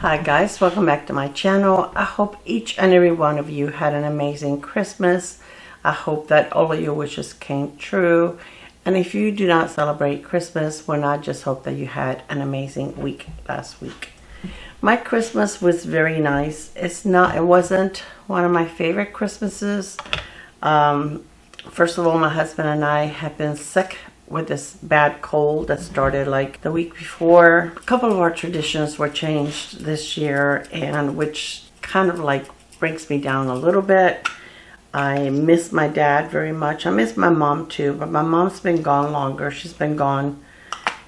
Hi guys, welcome back to my channel. I hope each and every one of you had an amazing Christmas. I hope that all of your wishes came true. And if you do not celebrate Christmas, well, I just hope that you had an amazing week last week. My Christmas was very nice. It wasn't one of my favorite Christmases. First of all, my husband and I have been sick with this bad cold that started like the week before. A couple of our traditions were changed this year, and which kind of like brings me down a little bit. I miss my dad very much. I miss my mom too, but my mom's been gone longer. She's been gone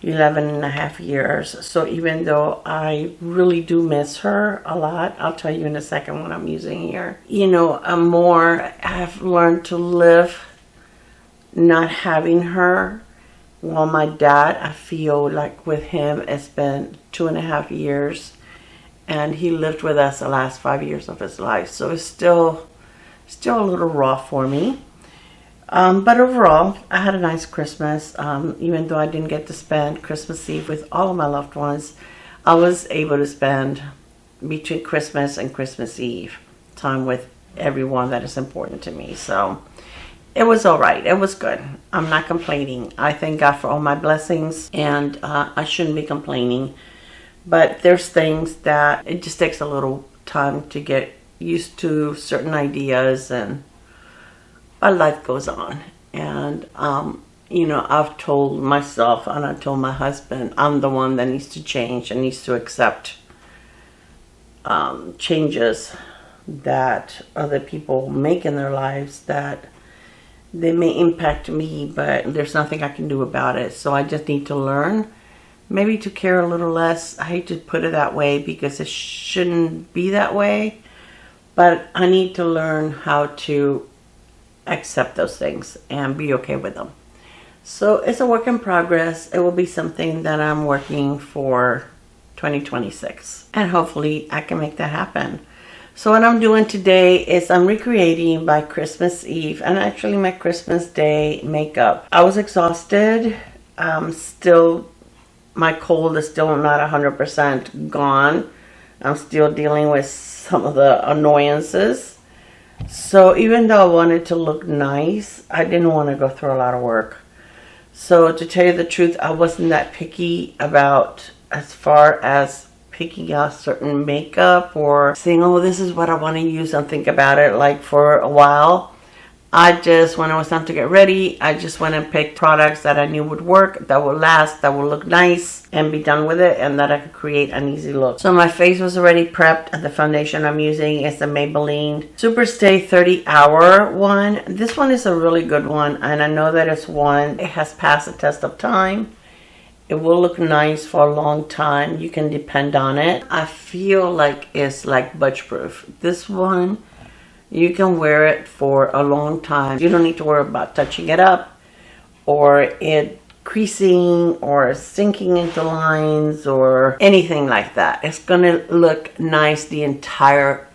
11 and a half years. So even though I really do miss her a lot, I'll tell you in a second what I'm using here. You know, I've learned to live not having her. Well, my dad, I feel like with him, it's been 2.5 years, and he lived with us the last 5 years of his life. So it's still a little raw for me. But overall, I had a nice Christmas. Even though I didn't get to spend Christmas Eve with all of my loved ones, I was able to spend between Christmas and Christmas Eve time with everyone that is important to me. So it was all right. It was good. I'm not complaining. I thank God for all my blessings, and I shouldn't be complaining. But there's things that it just takes a little time to get used to certain ideas, and life goes on. And you know, I've told myself and I told my husband, I'm the one that needs to change and needs to accept changes that other people make in their lives, that they may impact me, but there's nothing I can do about it. So I just need to learn maybe to care a little less. I hate to put it that way because it shouldn't be that way, but I need to learn how to accept those things and be okay with them. So it's a work in progress. It will be something that I'm working for 2026, and hopefully I can make that happen. So what I'm doing today is I'm recreating by Christmas Eve and actually my Christmas Day makeup. I was exhausted. Still, my cold is still not 100% gone. I'm still dealing with some of the annoyances. So even though I wanted to look nice, I didn't want to go through a lot of work. So to tell you the truth, I wasn't that picky about as far as picking out certain makeup or saying, oh, this is what I want to use, and think about it like for a while. I just, when it was time to get ready, I just went and picked products that I knew would work, that would last, that would look nice, and be done with it, and that I could create an easy look. So my face was already prepped, and the foundation I'm using is the Maybelline Superstay 30 Hour one. This one is a really good one, and I know that it's one, it has passed the test of time. It will look nice for a long time. You can depend on it. I feel like it's like budge proof. This one, you can wear it for a long time. You don't need to worry about touching it up or it creasing or sinking into lines or anything like that. It's gonna look nice the entire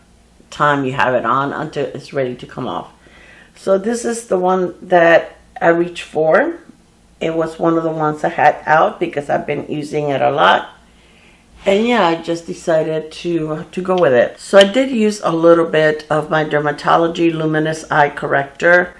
time you have it on until it's ready to come off. So this is the one that I reached for. It was one of the ones I had out because I've been using it a lot. And yeah, I just decided to go with it. So I did use a little bit of my Dermatology Luminous Eye Corrector.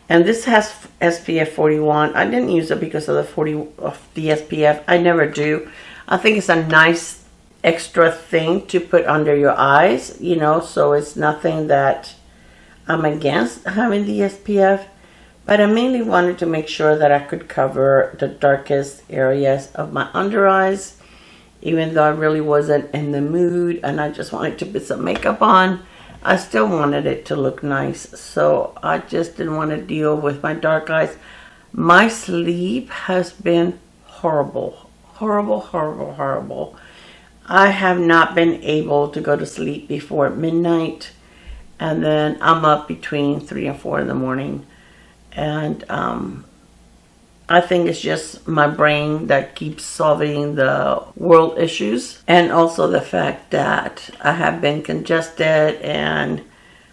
And this has SPF 41. I didn't use it because of the SPF. I never do. I think it's a nice extra thing to put under your eyes, you know, so it's nothing that I'm against having the SPF. But I mainly wanted to make sure that I could cover the darkest areas of my under eyes, even though I really wasn't in the mood and I just wanted to put some makeup on. I still wanted it to look nice, so I just didn't want to deal with my dark eyes. My sleep has been horrible. Horrible, horrible, horrible. I have not been able to go to sleep before midnight, and then I'm up between 3 and 4 in the morning. And I think it's just my brain that keeps solving the world issues. And also the fact that I have been congested and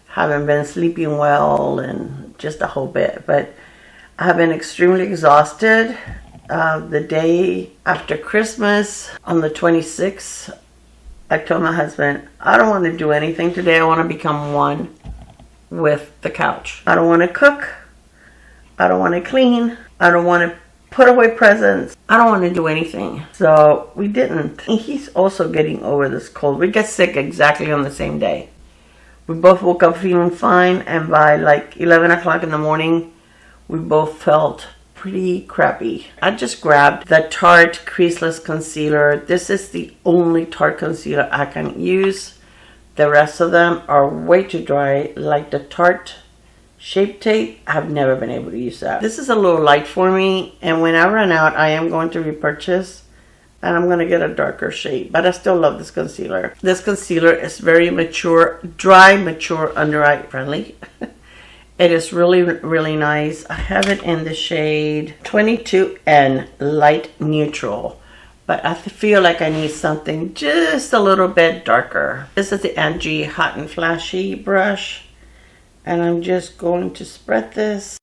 haven't been sleeping well and just a whole bit. But I have been extremely exhausted. The day after Christmas, on the 26th, I told my husband, I don't want to do anything today. I want to become one with the couch. I don't want to cook. I don't want to clean. I don't want to put away presents. I don't want to do anything. So we didn't. And he's also getting over this cold. We got sick exactly on the same day. We both woke up feeling fine, and by like 11 o'clock in the morning, we both felt pretty crappy. I just grabbed the Tarte Creaseless Concealer. This is the only Tarte concealer I can use. The rest of them are way too dry, like the Tarte Shape Tape. I've never been able to use that. This is a little light for me, and when I run out, I am going to repurchase. And I'm going to get a darker shade. But I still love this concealer. This concealer is very mature, dry, mature, under eye friendly. It is really, really nice. I have it in the shade 22N Light Neutral. But I feel like I need something just a little bit darker. This is the Angie Hot and Flashy brush. And I'm just going to spread this.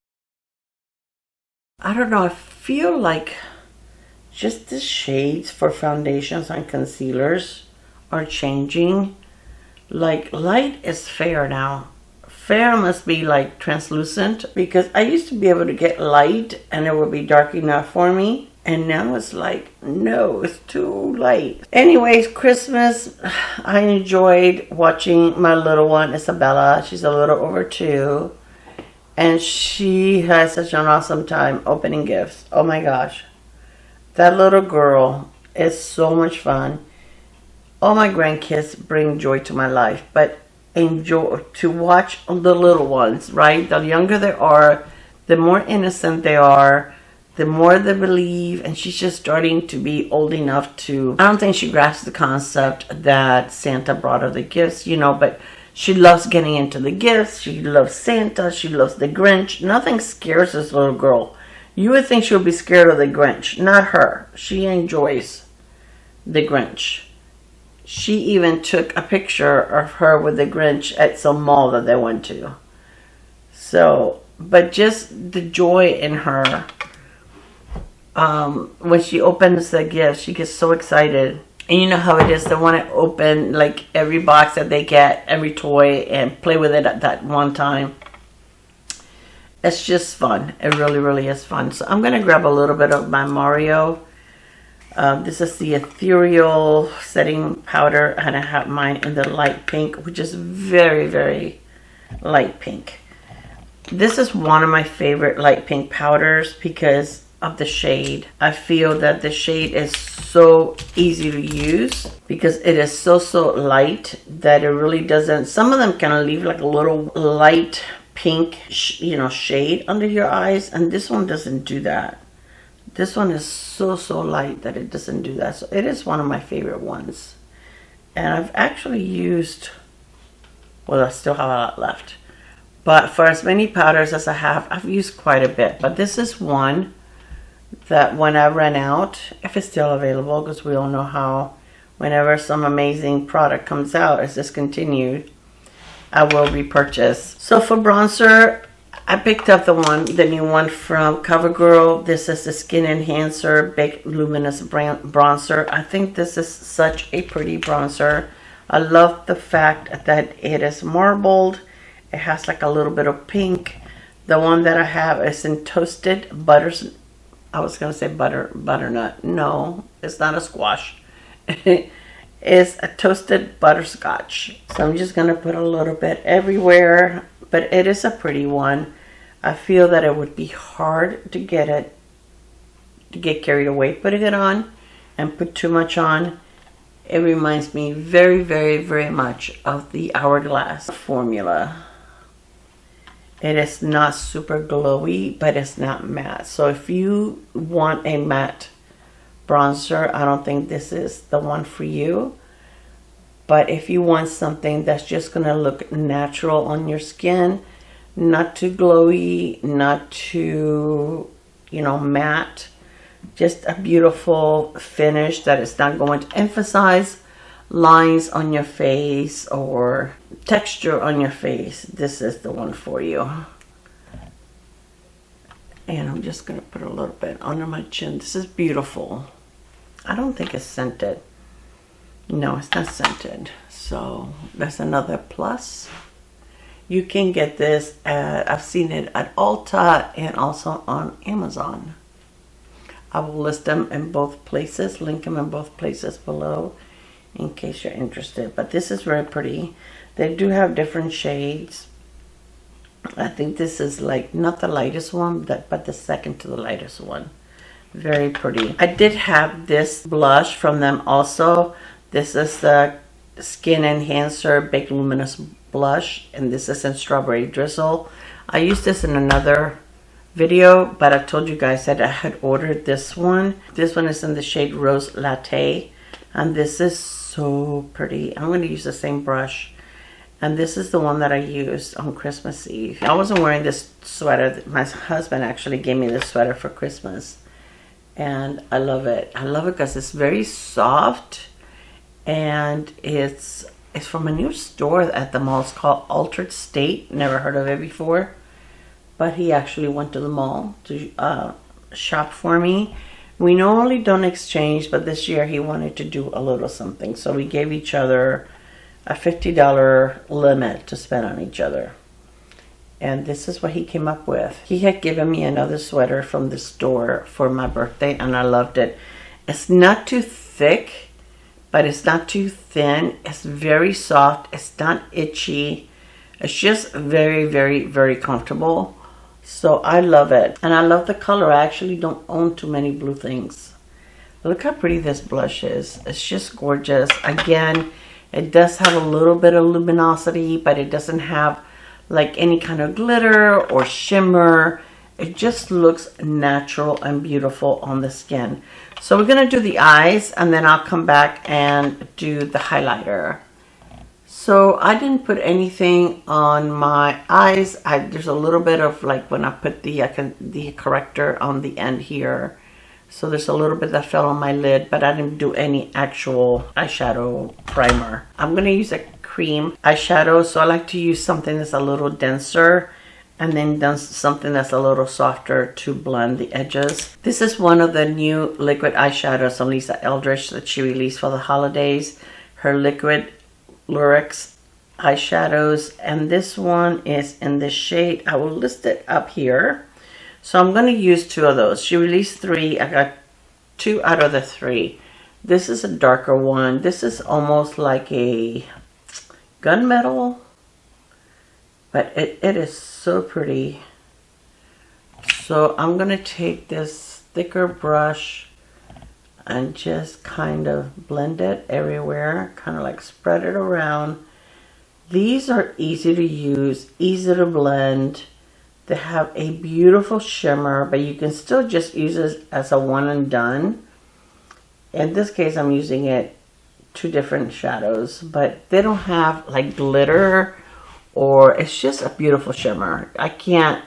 I don't know, I feel like just the shades for foundations and concealers are changing. Like light is fair now. Fair must be like translucent, because I used to be able to get light and it would be dark enough for me. And now it's like, no, it's too light. Anyways, Christmas, I enjoyed watching my little one, Isabella. She's a little over 2. And she has such an awesome time opening gifts. Oh my gosh. That little girl is so much fun. All my grandkids bring joy to my life, but enjoy to watch the little ones, right? The younger they are, the more innocent they are, the more they believe, and she's just starting to be old enough to, I don't think she grasps the concept that Santa brought her the gifts, you know, but she loves getting into the gifts. She loves Santa. She loves the Grinch. Nothing scares this little girl. You would think she would be scared of the Grinch. Not her. She enjoys the Grinch. She even took a picture of her with the Grinch at some mall that they went to. So, but just the joy in her. When she opens the gift, she gets so excited. And you know how it is. They want to open like every box that they get, every toy, and play with it at that one time. It's just fun. It really, really is fun. So I'm going to grab a little bit of my Mario. This is the Ethereal Setting Powder. And I have mine in the light pink, which is very, very light pink. This is one of my favorite light pink powders because of the shade. I feel that the shade is so easy to use because it is so light that it really doesn't. Some of them kind of leave like a little light pink, shade under your eyes, and this one doesn't do that. This one is so light that it doesn't do that. So it is one of my favorite ones, and I've actually used, well, I still have a lot left, but for as many powders as I have, I've used quite a bit. But this is one that when I run out, if it's still available, because we all know how whenever some amazing product comes out, it's discontinued, I will repurchase. So for bronzer, I picked up the new one from CoverGirl. This is the Skin Enhancer Big Luminous Bronzer. I think this is such a pretty bronzer. I love the fact that it is marbled. It has like a little bit of pink. The one that I have is in Toasted Butters. I was going to say butternut. No, it's not a squash. It's a Toasted Butterscotch. So I'm just going to put a little bit everywhere. But it is a pretty one. I feel that it would be hard to get carried away putting it on and put too much on. It reminds me very, very, very much of the Hourglass formula. It is not super glowy, but it's not matte. So if you want a matte bronzer, I don't think this is the one for you. But if you want something that's just going to look natural on your skin, not too glowy, not too, matte, just a beautiful finish that is not going to emphasize lines on your face or texture on your face, this is the one for you. And I'm just going to put a little bit under my chin. This is beautiful. I don't think it's scented. No, it's not scented. So that's another plus. You can get this at, I've seen it at Ulta and also on Amazon. I will list them in both places, link them in both places below in case you're interested. But this is very pretty. They do have different shades. I think this is like not the lightest one, but the second to the lightest one. Very pretty. I did have this blush from them also. This is the Skin Enhancer Baked Luminous Blush, and this is in Strawberry Drizzle. I used this in another video, but I told you guys that I had ordered this one. This one is in the shade Rose Latte, and this is so pretty. I'm going to use the same brush, and this is the one that I used on Christmas Eve. I wasn't wearing this sweater. My husband actually gave me this sweater for Christmas, and I love it. I love it because it's very soft, and it's from a new store at the mall. It's called Altered State. Never heard of it before. But he actually went to the mall to shop for me. We normally don't exchange, but this year he wanted to do a little something. So we gave each other a $50 limit to spend on each other. And this is what he came up with. He had given me another sweater from the store for my birthday, and I loved it. It's not too thick, but it's not too thin. It's very soft. It's not itchy. It's just very, very, very comfortable. So I love it. And I love the color. I actually don't own too many blue things. Look how pretty this blush is. It's just gorgeous. Again, it does have a little bit of luminosity, but it doesn't have like any kind of glitter or shimmer. It just looks natural and beautiful on the skin. So we're going to do the eyes, and then I'll come back and do the highlighter. So I didn't put anything on my eyes. There's a little bit of like when I put the corrector on the end here. So there's a little bit that fell on my lid, but I didn't do any actual eyeshadow primer. I'm going to use a cream eyeshadow. So I like to use something that's a little denser, and then something that's a little softer to blend the edges. This is one of the new liquid eyeshadows from Lisa Eldridge that she released for the holidays. Her liquid Lurex eyeshadows, and this one is in the shade, I will list it up here. So I'm going to use two of those. She released 3. I got 2 out of the 3. This is a darker one. This is almost like a gunmetal, but it is so pretty. So I'm going to take this thicker brush and just kind of blend it everywhere, kind of like spread it around. These are easy to use, easy to blend. They have a beautiful shimmer, but you can still just use it as a one and done. In this case, I'm using it 2 different shadows, but they don't have like glitter, or it's just a beautiful shimmer. I can't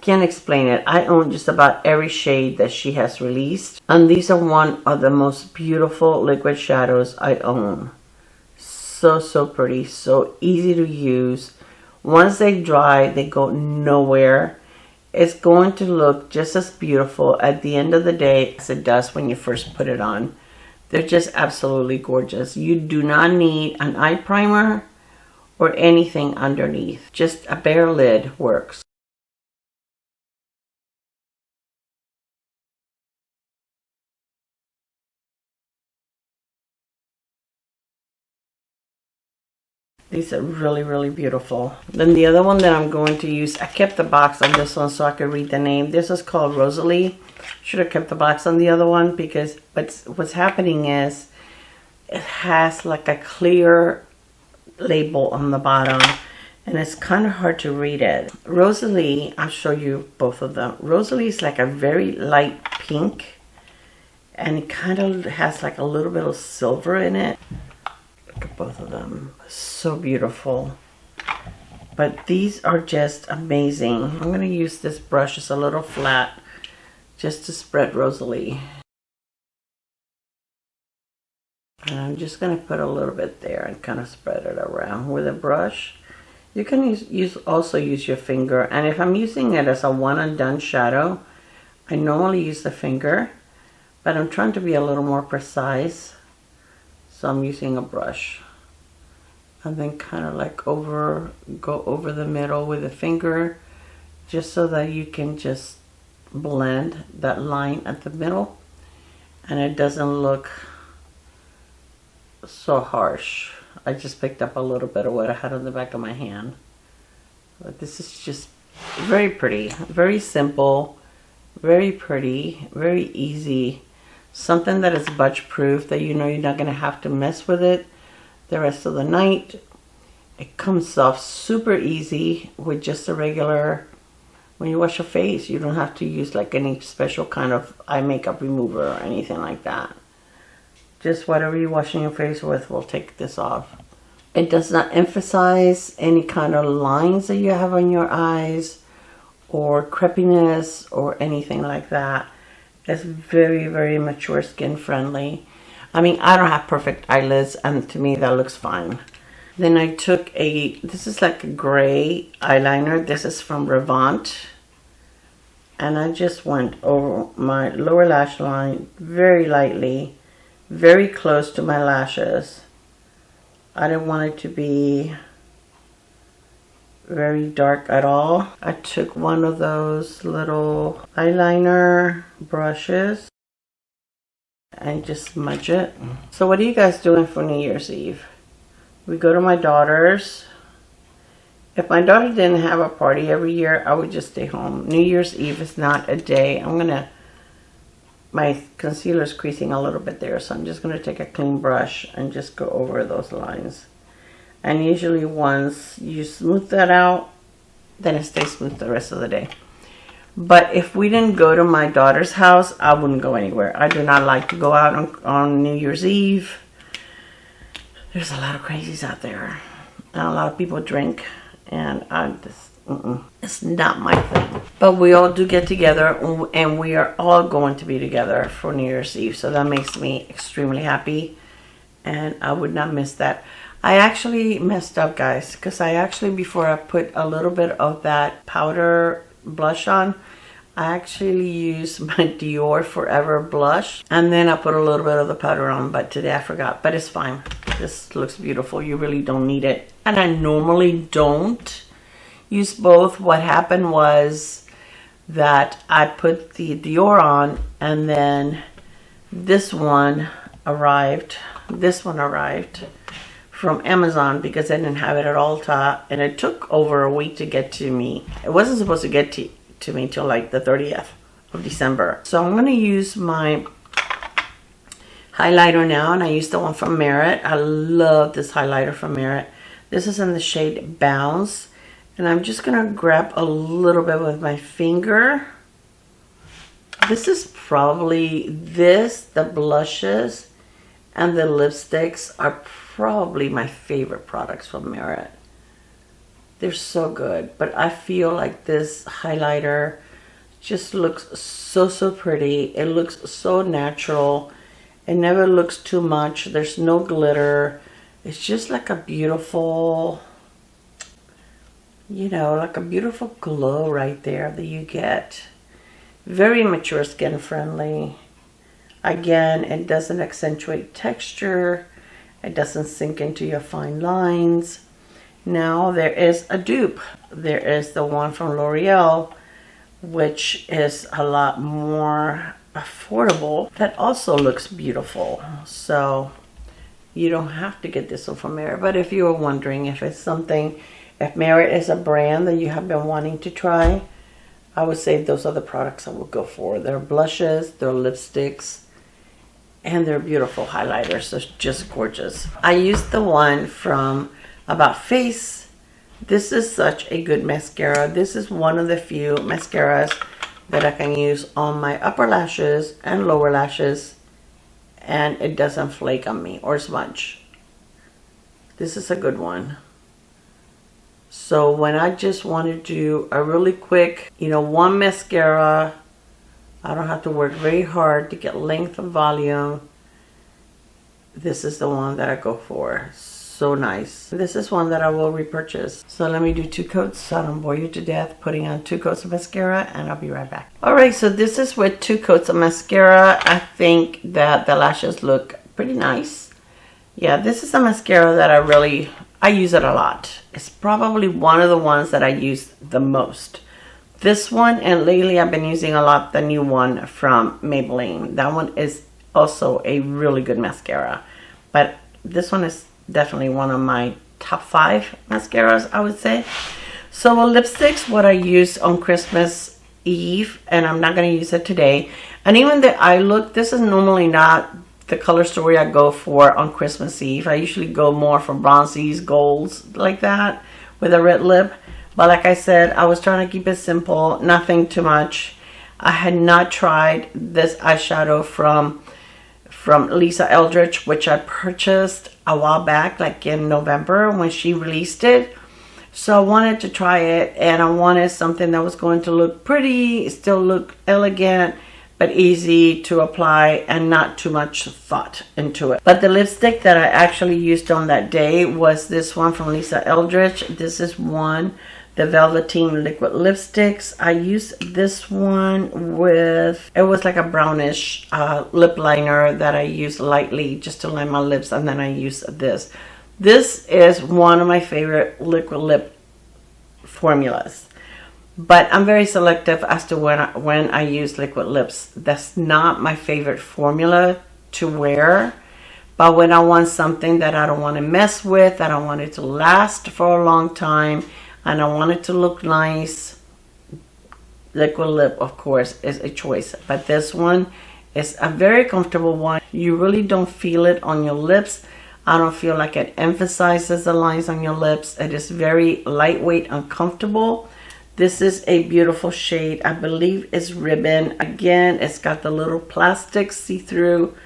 explain it. I own just about every shade that she has released, and these are one of the most beautiful liquid shadows I own. So pretty, so easy to use. Once they dry, they go nowhere. It's going to look just as beautiful at the end of the day as it does when you first put it on. They're just absolutely gorgeous. You do not need an eye primer or anything underneath. Just a bare lid works. These are really, really beautiful. Then the other one that I'm going to use, I kept the box on this one so I could read the name. This is called Rosalie. Should have kept the box on the other one because what's happening is it has like a clear label on the bottom, and it's kind of hard to read it. Rosalie, I'll show you both of them. Rosalie is like a very light pink, and it kind of has like a little bit of silver in it. Look at both of them. So beautiful. But these are just amazing. I'm going to use this brush. It's a little flat just to spread Rosalie. And I'm just going to put a little bit there and kind of spread it around with a brush. You can also use your finger. And if I'm using it as a one and done shadow, I normally use the finger, but I'm trying to be a little more precise. So I'm using a brush. And then kind of like go over the middle with a finger, just so that you can just blend that line at the middle. And it doesn't look so harsh. I just picked up a little bit of what I had on the back of my hand. But this is just very pretty, very simple, very pretty, very easy. Something that is budge proof, that you know you're not going to have to mess with it the rest of the night. It comes off super easy with just a regular, when you wash your face, you don't have to use like any special kind of eye makeup remover or anything like that. Just whatever you're washing your face with will take this off. It does not emphasize any kind of lines that you have on your eyes or crepiness or anything like that. It's very, very mature skin friendly. I mean, I don't have perfect eyelids, and to me that looks fine. Then I took this is like a gray eyeliner. This is from Revant. And I just went over my lower lash line very lightly, very close to my lashes. I didn't want it to be very dark at all. I took one of those little eyeliner brushes and just smudge it. So what are you guys doing for New Year's Eve? We go to my daughter's. If my daughter didn't have a party every year, I would just stay home. New Year's Eve is not a day. My concealer's creasing a little bit there, so I'm just gonna take a clean brush and just go over those lines. And usually once you smooth that out, then it stays smooth the rest of the day. But if we didn't go to my daughter's house, I wouldn't go anywhere. I do not like to go out on New Year's Eve. There's a lot of crazies out there. And a lot of people drink. And it's not my thing. But we all do get together, and we are all going to be together for New Year's Eve. So that makes me extremely happy. And I would not miss that. I actually messed up, guys, because before I put a little bit of that powder blush on, I actually used my Dior Forever blush, and then I put a little bit of the powder on, but today I forgot. But it's fine. This looks beautiful. You really don't need it. And I normally don't use both. What happened was that I put the Dior on, and then this one arrived from Amazon because I didn't have it at Ulta, and it took over a week to get to me. It wasn't supposed to get to me till like the 30th of December. So I'm going to use my highlighter now, and I used the one from Merit. I love this highlighter from Merit. This is in the shade Bounce, and I'm just going to grab a little bit with my finger. This is probably the blushes and the lipsticks are probably my favorite products from Merit. They're so good, but I feel like this highlighter just looks so pretty. It looks so natural. It never looks too much. There's no glitter. It's just like a beautiful, like a beautiful glow right there that you get. Very mature skin friendly. Again, it doesn't accentuate texture. It doesn't sink into your fine lines. Now there is a dupe. There is the one from L'Oreal, which is a lot more affordable. That also looks beautiful. So you don't have to get this one from Merit. But if you were wondering if Merit is a brand that you have been wanting to try, I would say those are the products I would go for. Their blushes, their lipsticks, and their beautiful highlighters. They're just gorgeous. I used the one from About Face. This is such a good mascara. This is one of the few mascaras that I can use on my upper lashes and lower lashes, and it doesn't flake on me or smudge. This is a good one. So when I just want to do a really quick, one mascara, I don't have to work very hard to get length and volume. This is the one that I go for. So nice. This is one that I will repurchase. So let me do 2 coats so I don't bore you to death putting on 2 coats of mascara, and I'll be right back. Alright, so this is with 2 coats of mascara. I think that the lashes look pretty nice. Yeah, this is a mascara that I use it a lot. It's probably one of the ones that I use the most. This one, and lately I've been using a lot the new one from Maybelline. That one is also a really good mascara. But this one is definitely one of my top 5 mascaras, I would say. So lipsticks, what I use on Christmas Eve, and I'm not going to use it today. And even the eye look, this is normally not the color story I go for on Christmas Eve. I usually go more for bronzies, golds, like that, with a red lip. But like I said, I was trying to keep it simple, nothing too much. I had not tried this eyeshadow from Lisa Eldridge, which I purchased a while back, like in November when she released it. So I wanted to try it, and I wanted something that was going to look pretty, still look elegant, but easy to apply and not too much thought into it. But the lipstick that I actually used on that day was this one from Lisa Eldridge. This is one, the Velveteen Liquid Lipsticks. I used this one with, it was like a brownish lip liner that I used lightly just to line my lips, and then I used this. This is one of my favorite liquid lip formulas. But I'm very selective as to when I use liquid lips. That's not my favorite formula to wear. But when I want something that I don't want to mess with, I don't want it to last for a long time, and I want it to look nice, liquid lip, of course, is a choice. But this one is a very comfortable one. You really don't feel it on your lips. I don't feel like it emphasizes the lines on your lips. It is very lightweight and comfortable. This is a beautiful shade. I believe it's Ribbon. Again, it's got the little plastic see-through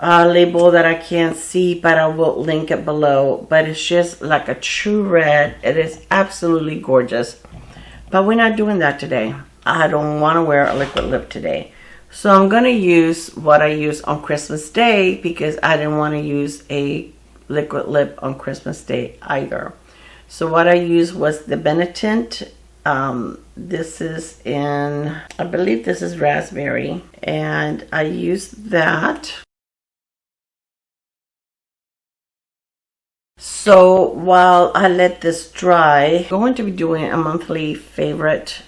label that I can't see, but I will link it below. But it's just like a true red. It is absolutely gorgeous. But we're not doing that today. I don't want to wear a liquid lip today. So I'm going to use what I use on Christmas Day, because I didn't want to use a liquid lip on Christmas Day either. So what I used was the Benetint. This is in, I believe this is raspberry, and I used that. So while I let this dry, I'm going to be doing a monthly favorite,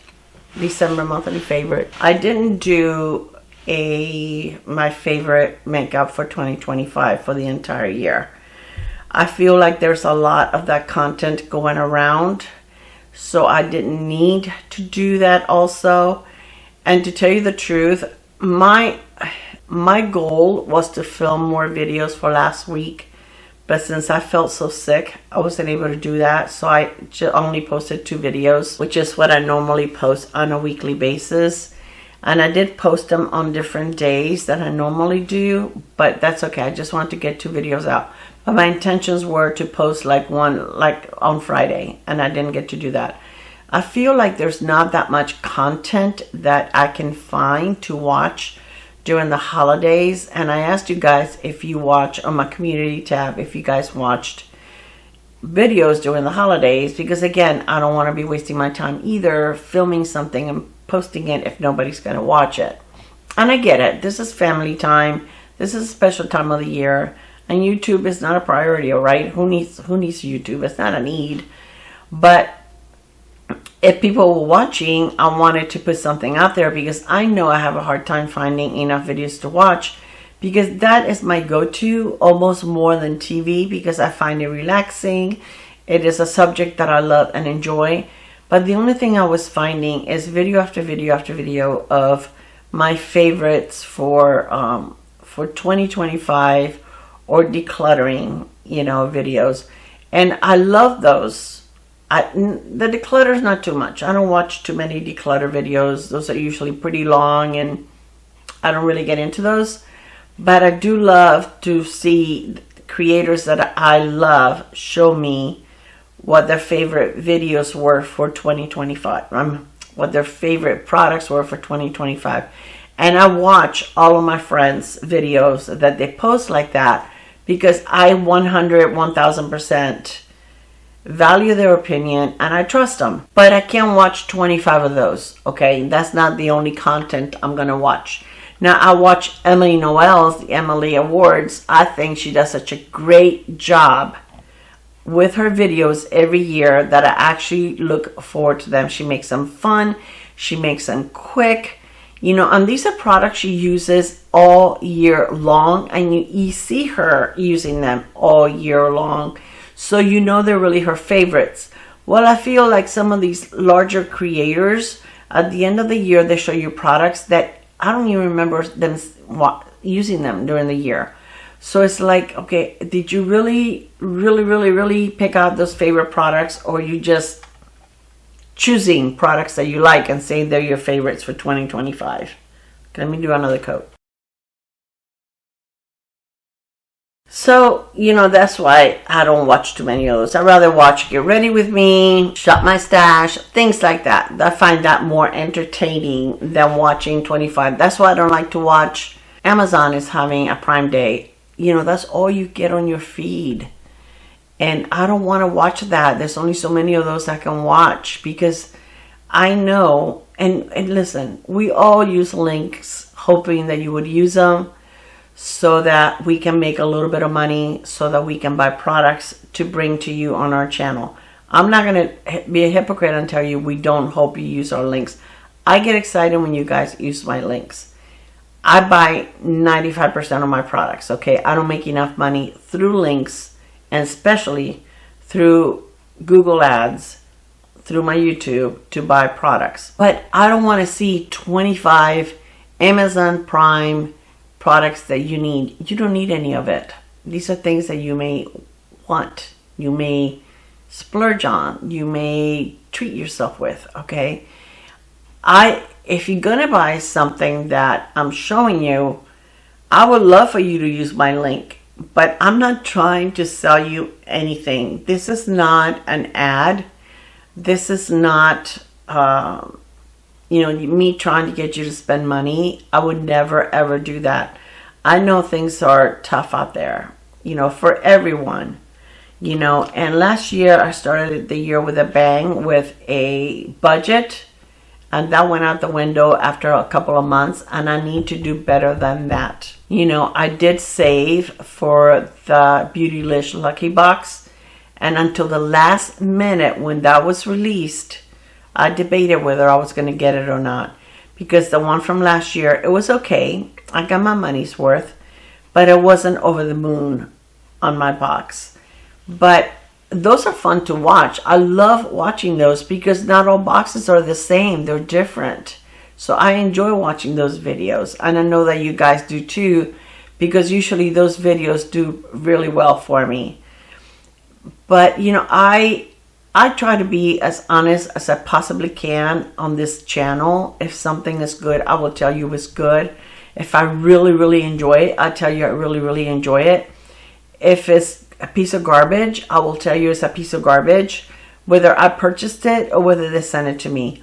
December monthly favorite. I didn't do my favorite makeup for 2025 for the entire year. I feel like there's a lot of that content going around, so I didn't need to do that also. And to tell you the truth, my goal was to film more videos for last week, but since I felt so sick, I wasn't able to do that. So I only posted 2 videos, which is what I normally post on a weekly basis. And I did post them on different days that I normally do, but that's okay. I just wanted to get 2 videos out. But my intentions were to post like on Friday, and I didn't get to do that. I feel like there's not that much content that I can find to watch during the holidays. And I asked you guys if you watch on my community tab, if you guys watched videos during the holidays, because again, I don't want to be wasting my time either filming something and posting it if nobody's going to watch it. And I get it. This is family time. This is a special time of the year, and YouTube is not a priority, all right? Who needs YouTube? It's not a need. But if people were watching, I wanted to put something out there, because I know I have a hard time finding enough videos to watch, because that is my go-to almost more than TV, because I find it relaxing. It is a subject that I love and enjoy. But the only thing I was finding is video after video after video of my favorites for 2025 or decluttering, videos. And I love those. The declutter is not too much. I don't watch too many declutter videos. Those are usually pretty long, and I don't really get into those. But I do love to see creators that I love show me what their favorite videos were for 2025. What their favorite products were for 2025. And I watch all of my friends' videos that they post like that, because I 1000% value their opinion and I trust them. But I can't watch 25 of those, okay? That's not the only content I'm going to watch. Now, I watch Emily Noel's, the Emily Awards. I think she does such a great job with her videos every year that I actually look forward to them. She makes them fun. She makes them quick. You know, and these are products she uses all year long, and you see her using them all year long. So you know they're really her favorites. Well, I feel like some of these larger creators, at the end of the year, they show you products that I don't even remember them using them during the year. So it's like, okay, did you really pick out those favorite products, or you just choosing products that you like and saying they're your favorites for 2025? Let me do another coat. So, you know, that's why I don't watch too many of those. I'd rather watch Get Ready With Me, Shop My Stash, things like that. I find that more entertaining than watching 25. That's why I don't like to watch. Amazon is having a Prime Day. You know, that's all you get on your feed. And I don't want to watch that. There's only so many of those I can watch, because I know, and listen, we all use links hoping that you would use them so that we can make a little bit of money, so that we can buy products to bring to you on our channel. I'm not going to be a hypocrite and tell you we don't hope you use our links. I get excited when you guys use my links. I buy 95% of my products, okay? I don't make enough money through links, and especially through Google ads, through my YouTube, to buy products. But I don't want to see 25 Amazon Prime products that you need. You don't need any of it. These are things that you may want, you may splurge on, you may treat yourself with, okay? If you're gonna buy something that I'm showing you, I would love for you to use my link, but I'm not trying to sell you anything. This is not an ad. This is not you know, me trying to get you to spend money. I would never ever do that. I know things are tough out there, you know, for everyone, you know. And last year I started the year with a bang, with a budget, and that went out the window after a couple of months, and I need to do better than that. You know, I did save for the Beautylish Lucky Box, and until the last minute when that was released, I debated whether I was going to get it or not, because the one from last year, it was okay. I got my money's worth, but it wasn't over the moon on my box. But those are fun to watch. I love watching those because not all boxes are the same. They're different. So I enjoy watching those videos, and I know that you guys do too, because usually those videos do really well for me. But you know, I try to be as honest as I possibly can on this channel. If something is good, I will tell you it's good. If I really enjoy it, I'll tell you I really enjoy it. If it's a piece of garbage, I will tell you it's a piece of garbage, whether I purchased it or whether they sent it to me.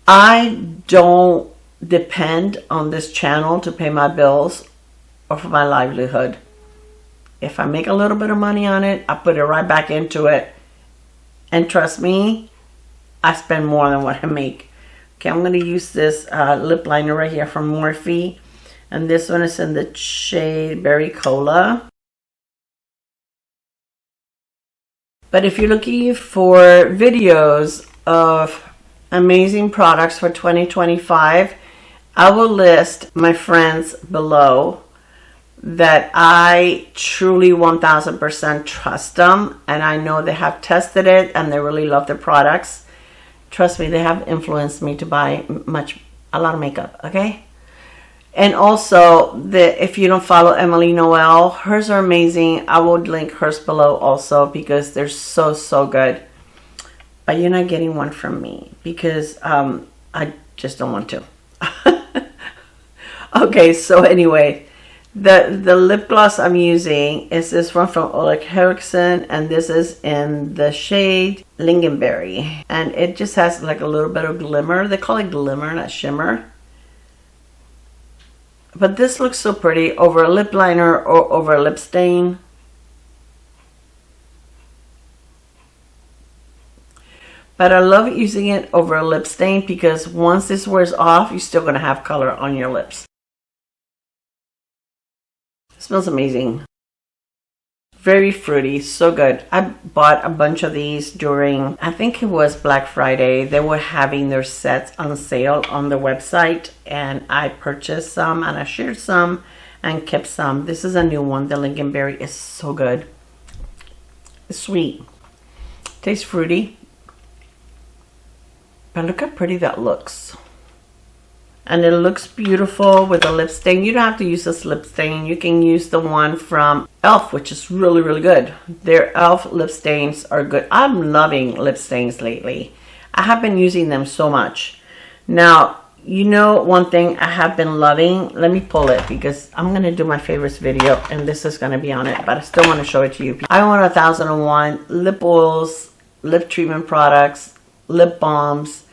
I don't depend on this channel to pay my bills or for my livelihood. If I make a little bit of money on it, I put it right back into it. And trust me, I spend more than what I make. Okay, I'm going to use this lip liner right here from Morphe. And this one is in the shade Berry Cola. But if you're looking for videos of amazing products for 2025, I will list my friends below that I truly 1000% trust them, and I know they have tested it and they really love the products. Trust me, they have influenced me to buy a lot of makeup, okay? And also, if you don't follow Emily Noel, hers are amazing. I will link hers below also, because they're so good. But you're not getting one from me because I just don't want to. Okay, so anyway, the lip gloss I'm using is this one from Ole Henriksen, and this is in the shade Lingonberry. And it just has like a little bit of glimmer. They call it glimmer, not shimmer. But this looks so pretty over a lip liner or over a lip stain. But I love using it over a lip stain because once this wears off, you're still going to have color on your lips. smells amazing. Very fruity, so good. I bought a bunch of these during, I think it was Black Friday. They were having their sets on sale on the website, and I purchased some and I shared some and kept some. This is a new one. The lingonberry is so good. It's sweet. Tastes fruity. But look how pretty that looks. And it looks beautiful with a lip stain. You don't have to use this lip stain. You can use the one from e.l.f., which is really, really good. Their e.l.f. lip stains are good. I'm loving lip stains lately. I have been using them so much. Now, you know one thing I have been loving? Let me pull it because I'm going to do my favorites video and this is going to be on it. But I still want to show it to you. I want 1001 lip oils, lip treatment products, lip balms.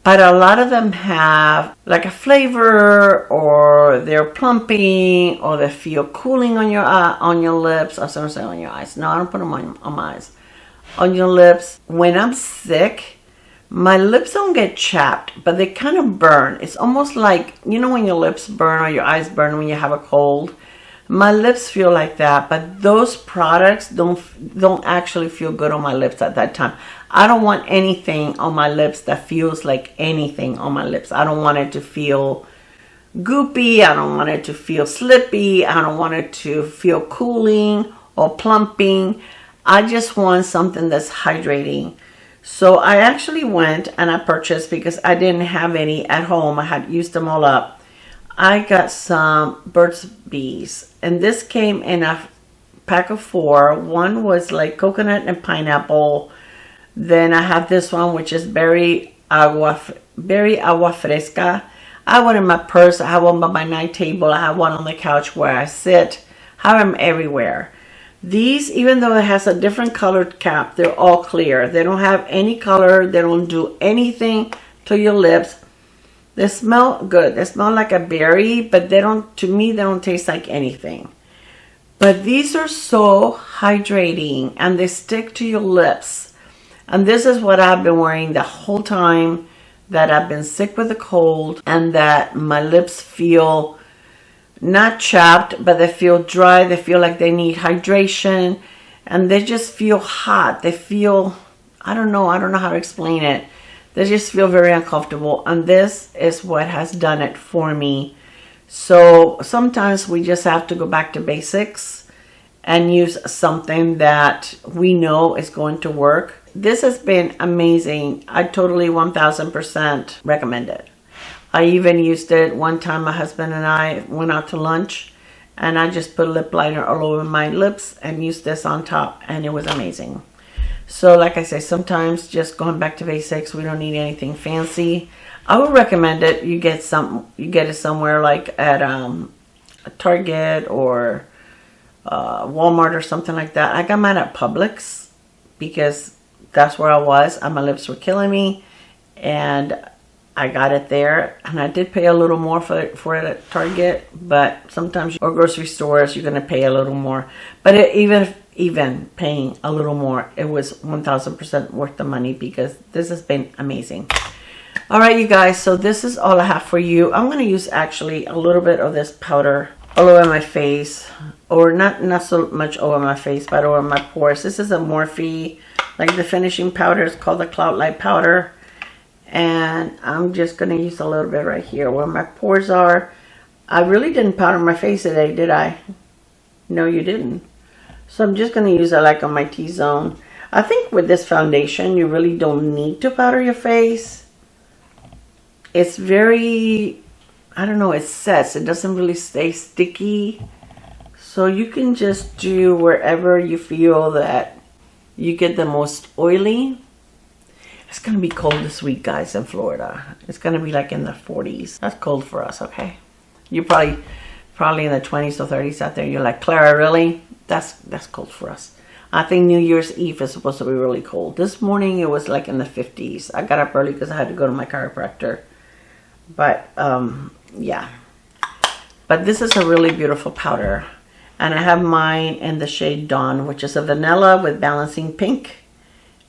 But a lot of them have like a flavor, or they're plumping, or they feel cooling on your lips. I was going to say on your eyes. No, I don't put them on my eyes. On your lips. When I'm sick, my lips don't get chapped, but they kind of burn. It's almost like, you know when your lips burn or your eyes burn when you have a cold? My lips feel like that, but those products don't actually feel good on my lips at that time. I don't want anything on my lips that feels like anything on my lips. I don't want it to feel goopy. I don't want it to feel slippy. I don't want it to feel cooling or plumping. I just want something that's hydrating. So I actually went and I purchased, because I didn't have any at home. I had used them all up. I got some Burt's Bees, and this came in a pack of 4. One was like coconut and pineapple. Then I have this one, which is berry agua fresca. I have one in my purse. I have one by my night table. I have one on the couch where I sit. I have them everywhere. These, even though it has a different colored cap, they're all clear. They don't have any color. They don't do anything to your lips. They smell good. They smell like a berry, but they don't, to me, they don't taste like anything. But these are so hydrating and they stick to your lips. And this is what I've been wearing the whole time that I've been sick with a cold, and that my lips feel not chapped, but they feel dry. They feel like they need hydration, and they just feel hot. They feel, I don't know how to explain it. They just feel very uncomfortable, and this is what has done it for me. So sometimes we just have to go back to basics and use something that we know is going to work. This has been amazing. I totally 1000% recommend it. I even used it one time. My husband and I went out to lunch, and I just put lip liner all over my lips and used this on top, and it was amazing. So like I say, sometimes just going back to basics. We don't need anything fancy. I would recommend it. You get it somewhere like at a Target or Walmart or something like that. I got mine at Publix because that's where I was, and my lips were killing me, and I got it there. And I did pay a little more for it at Target, but sometimes, or grocery stores, you're gonna pay a little more. But even paying a little more, it was 1000% worth the money, because this has been amazing. All right, you guys, so this is all I have for you. I'm going to use actually a little bit of this powder all over my face, or not so much over my face, but over my pores. This is a Morphe, like the finishing powder. It's called the Cloud Light powder, and I'm just going to use a little bit right here where my pores are. I really didn't powder my face today, did I? No, you didn't. So I'm just going to use it like on my T-zone. I think with this foundation, you really don't need to powder your face. It's very, I don't know, it sets. It doesn't really stay sticky. So you can just do wherever you feel that you get the most oily. It's going to be cold this week, guys, in Florida. It's going to be like in the 40s. That's cold for us, okay? You're probably in the 20s or 30s out there. You're like, Clara, really? That's cold for us. I think New Year's Eve is supposed to be really cold. This morning it was like in the 50s. I got up early because I had to go to my chiropractor. But yeah. But this is a really beautiful powder. And I have mine in the shade Dawn, which is a vanilla with balancing pink.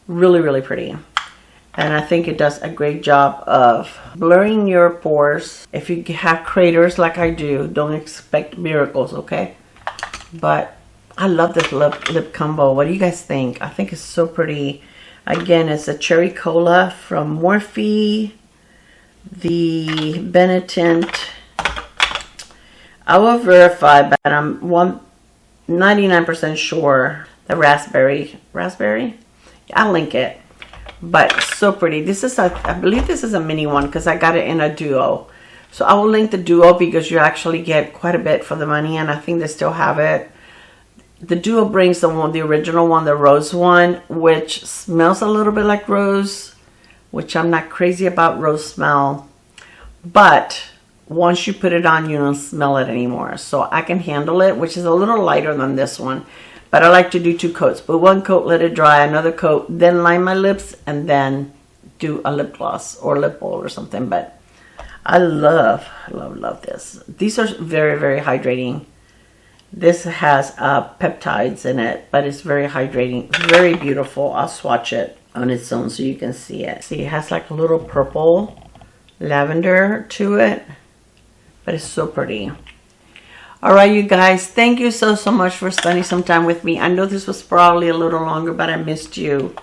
Really, really pretty. And I think it does a great job of blurring your pores. If you have craters like I do, don't expect miracles, okay? But I love this lip combo. What do you guys think? I think it's so pretty. Again, it's a cherry cola from Morphe, the Benetint. I will verify, but I'm 99% sure the raspberry. I'll link it. But so pretty. This is I believe this is a mini one because I got it in a duo. So I will link the duo because you actually get quite a bit for the money, and I think they still have it. The duo brings the original one, the rose one, which smells a little bit like rose, which I'm not crazy about rose smell. But once you put it on, you don't smell it anymore. So I can handle it, which is a little lighter than this one. But I like to do 2 coats. But 1 coat, let it dry, another coat, then line my lips, and then do a lip gloss or lip oil or something. But I love this. These are very, very hydrating. This has peptides in it, but it's very hydrating. Very beautiful. I'll swatch it on its own so you can see it. See, it has like a little purple lavender to it, but it's so pretty. All right, you guys, thank you so much for spending some time with me. I know this was probably a little longer, but I missed you,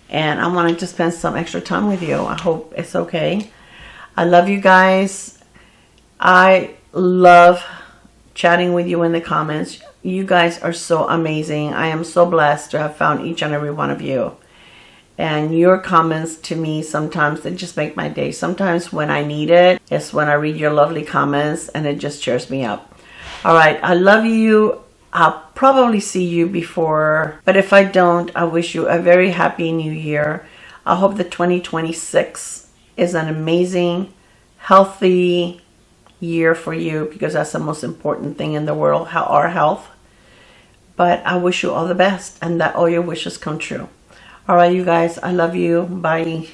and I wanted to spend some extra time with you. I hope it's okay. I love you guys. I love chatting with you in the comments. You guys are so amazing. I am so blessed to have found each and every one of you. And your comments to me, sometimes they just make my day. Sometimes when I need it, it's when I read your lovely comments, and it just cheers me up. All right, I love you. I'll probably see you before, but if I don't, I wish you a very happy new year. I hope that 2026 is an amazing, healthy year for you, because that's the most important thing in the world, our health. But I wish you all the best, and that all your wishes come true. All right, you guys, I love you. Bye.